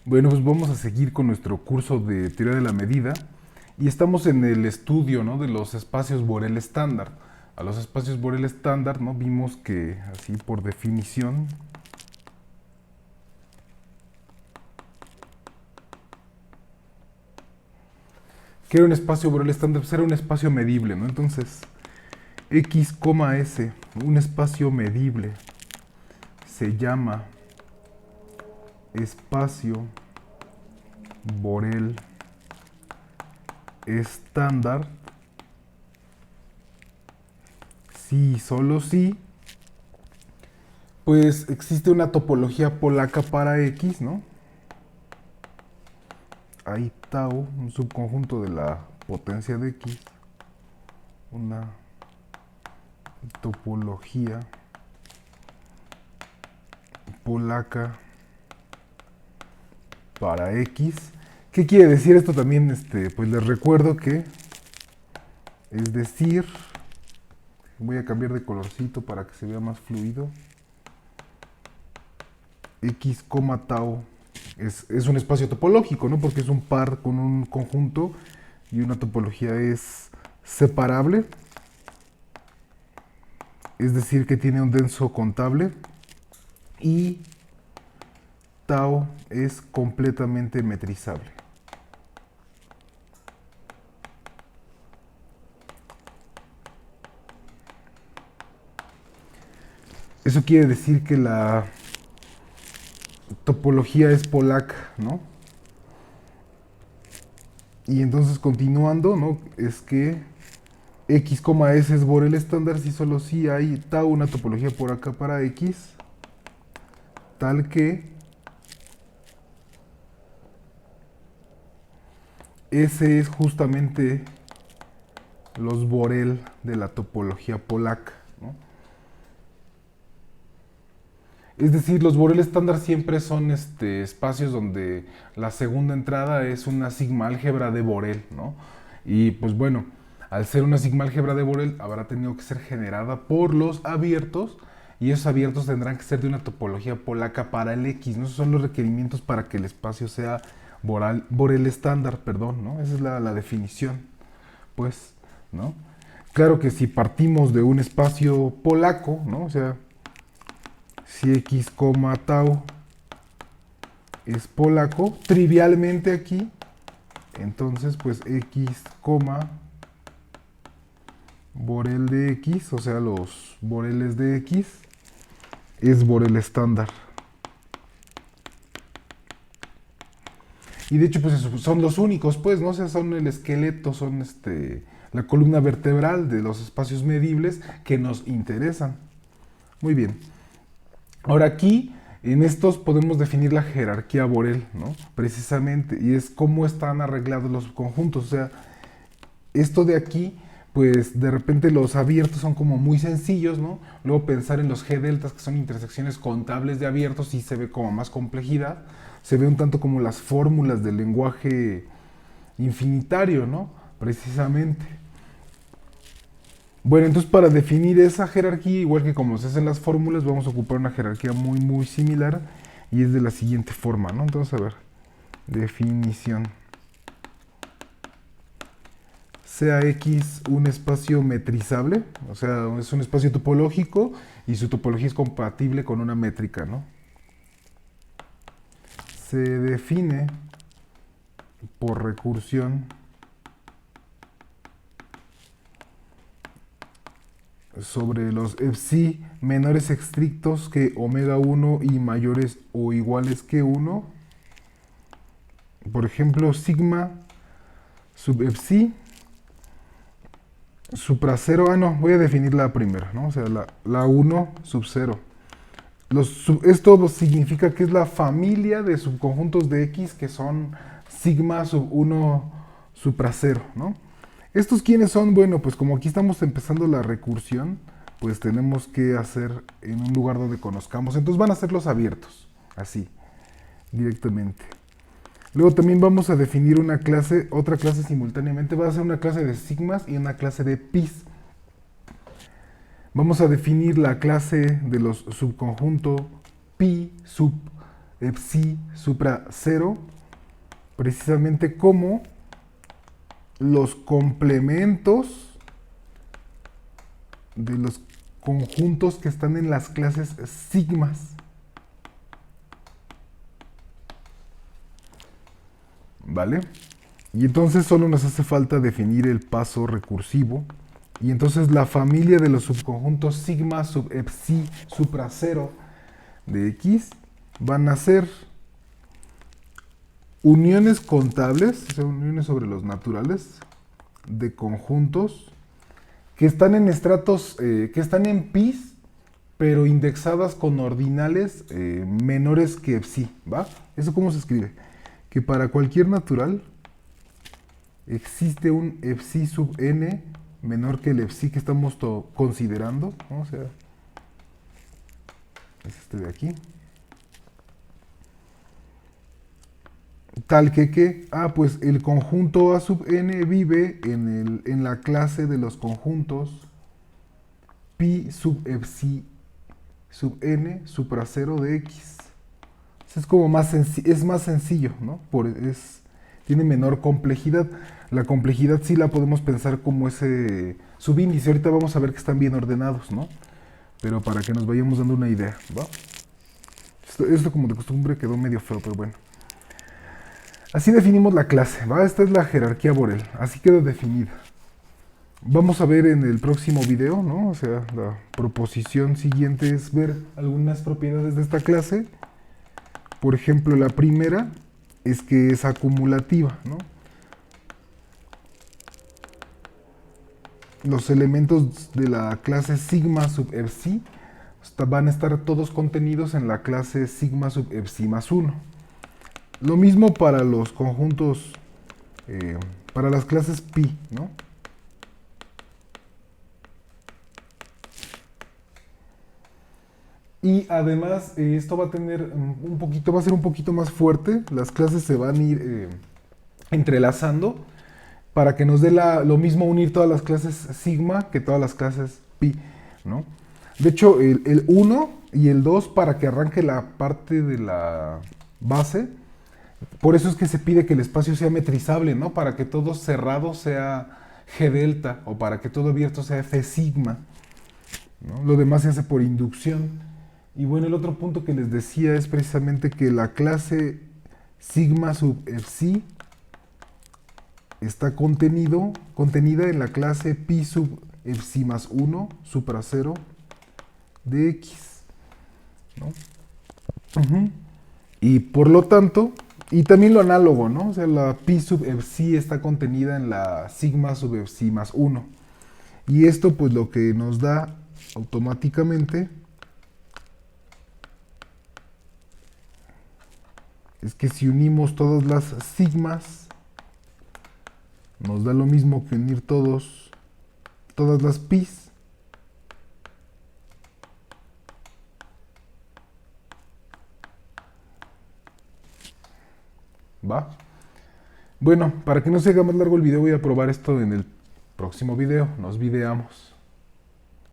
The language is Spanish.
Bueno, pues vamos a seguir con nuestro curso de teoría de la medida y estamos en el estudio, ¿no?, de los espacios Borel estándar. A los espacios Borel estándar, ¿no?, vimos que, así por definición, que era un espacio Borel estándar, pues era un espacio medible, ¿no? Entonces, x, s, un espacio medible, se llama espacio Borel estándar si y solo si pues existe una topología polaca para x, ¿no? Hay tau, un subconjunto de la potencia de x, una topología polaca para x. ¿Qué quiere decir esto también? Pues les recuerdo que, es decir, voy a cambiar de colorcito para que se vea más fluido. X, tau es un espacio topológico, ¿no? Porque es un par con un conjunto y una topología es separable, es decir, que tiene un denso contable, y tau es completamente metrizable. Eso quiere decir que la topología es polaca, ¿no? Y entonces continuando, ¿no?, es que x, s es Borel estándar si solo si hay tau, una topología por acá para x, tal que ese es justamente los Borel de la topología polaca, ¿no? Es decir, los Borel estándar siempre son espacios donde la segunda entrada es una sigma álgebra de Borel, ¿no? Y pues bueno, al ser una sigma álgebra de Borel, habrá tenido que ser generada por los abiertos, y esos abiertos tendrán que ser de una topología polaca para el X, ¿no? Esos son los requerimientos para que el espacio sea Borel estándar, perdón, ¿no? Esa es la definición, pues, ¿no? Claro que si partimos de un espacio polaco, ¿no? O sea, si x, tau es polaco, trivialmente aquí, entonces pues x, Borel de x, o sea, los Boreles de x, es Borel estándar. Y de hecho, pues son los únicos, pues, ¿no? O sea, son el esqueleto, son la columna vertebral de los espacios medibles que nos interesan. Muy bien. Ahora aquí, en estos podemos definir la jerarquía Borel, ¿no? Precisamente, y es cómo están arreglados los conjuntos. O sea, esto de aquí, pues de repente los abiertos son como muy sencillos, ¿no? Luego pensar en los G deltas, que son intersecciones contables de abiertos, y se ve como más complejidad. Se ve un tanto como las fórmulas del lenguaje infinitario, ¿no? Precisamente. Bueno, entonces para definir esa jerarquía, igual que como se hacen las fórmulas, vamos a ocupar una jerarquía muy similar, y es de la siguiente forma, ¿no? Entonces, a ver, definición. Sea X un espacio metrizable, o sea, es un espacio topológico y su topología es compatible con una métrica, ¿no? Se define por recursión sobre los psi menores estrictos que omega 1 y mayores o iguales que 1. Por ejemplo, sigma sub psi supra 0. Ah, no, voy a definir la primera, ¿no? O sea, la 1 sub 0. Esto significa que es la familia de subconjuntos de X que son sigma sub 1 supra 0, ¿no? ¿Estos quiénes son? Bueno, pues como aquí estamos empezando la recursión, pues tenemos que hacer en un lugar donde conozcamos. Entonces van a ser los abiertos, así, directamente. Luego también vamos a definir una clase, otra clase simultáneamente. Va a ser una clase de sigmas y una clase de pis. Vamos a definir la clase de los subconjuntos pi sub psi supra 0, precisamente como los complementos de los conjuntos que están en las clases sigmas. ¿Vale? Y entonces solo nos hace falta definir el paso recursivo. Y entonces la familia de los subconjuntos sigma sub psi supra 0 de X van a ser uniones contables, o sea, uniones sobre los naturales de conjuntos que están en estratos, que están en pis, pero indexadas con ordinales menores que psi, ¿va? ¿Eso cómo se escribe? Que para cualquier natural existe un psi sub n menor que el psi que estamos considerando, ¿no? O sea, es este de aquí. Tal que, pues el conjunto A sub n vive en la clase de los conjuntos pi sub psi sub n supra 0 de x. Es como es más sencillo, ¿no? Tiene menor complejidad. La complejidad sí la podemos pensar como ese subíndice. Ahorita vamos a ver que están bien ordenados, ¿no? Pero para que nos vayamos dando una idea, ¿va? Esto como de costumbre quedó medio feo, pero bueno. Así definimos la clase, ¿va? Esta es la jerarquía Borel, así queda definida. Vamos a ver en el próximo video, ¿no? O sea, la proposición siguiente es ver algunas propiedades de esta clase. Por ejemplo, la primera es que es acumulativa, ¿no? Los elementos de la clase sigma sub psi van a estar todos contenidos en la clase sigma sub psi más 1. Lo mismo para los conjuntos, para las clases pi, ¿no? Y además esto va a tener va a ser un poquito más fuerte. Las clases se van a ir entrelazando para que nos dé lo mismo unir todas las clases sigma que todas las clases pi, ¿no? De hecho, el 1 y el 2 para que arranque la parte de la base. Por eso es que se pide que el espacio sea metrizable, ¿no? Para que todo cerrado sea G delta o para que todo abierto sea F sigma, ¿no? Lo demás se hace por inducción. Y bueno, el otro punto que les decía es precisamente que la clase sigma sub psi está contenida en la clase pi sub psi más 1 supra 0 de x, ¿no? Y por lo tanto, y también lo análogo, ¿no? O sea, la pi sub psi está contenida en la sigma sub psi más 1. Y esto pues lo que nos da automáticamente es que si unimos todas las sigmas, nos da lo mismo que unir todas las pis. ¿Va? Bueno, para que no se haga más largo el video, voy a probar esto en el próximo video. Nos videamos.